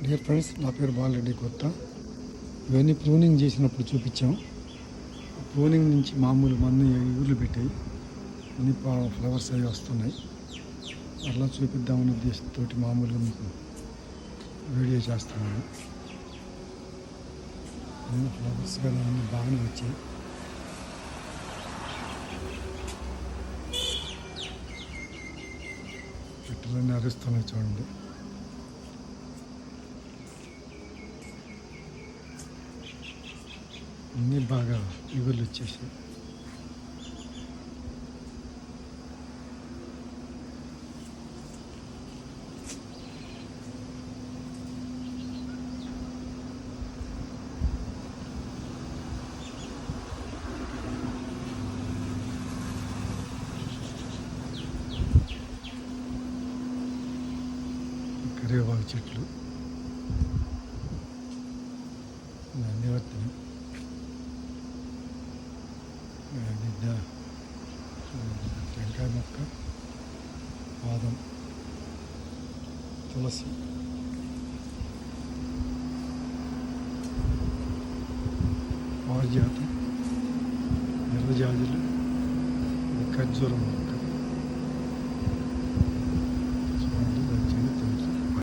Dear friends, నా పేరు బాలరెడ్డి కొత్త. ఇవన్నీ ప్రూనింగ్ చేసినప్పుడు చూపించాం. ప్రూనింగ్ నుంచి మామూలు మందు ఊర్లు పెట్టాయి, అన్ని ఫ్లవర్స్ అవి వస్తున్నాయి. అట్లా చూపిద్దామన్న ఉద్దేశంతో మామూలుగా మీకు వీడియో చేస్తున్నాను. అన్ని ఫ్లవర్స్ కానీ అన్నీ బాగానే వచ్చాయి. చెట్లన్నీ అరుస్తున్నాయి చూడండి. అన్నీ బాగా ఇగుళ్ళు వచ్చేసి కరివేపాకు చెట్లు అన్నీ వస్తున్నాయి. టెంకాయ మొక్క, పాదం, తులసి, పారిజాతం, ఎర్రజాజులు, ఖర్జూరం మొక్క,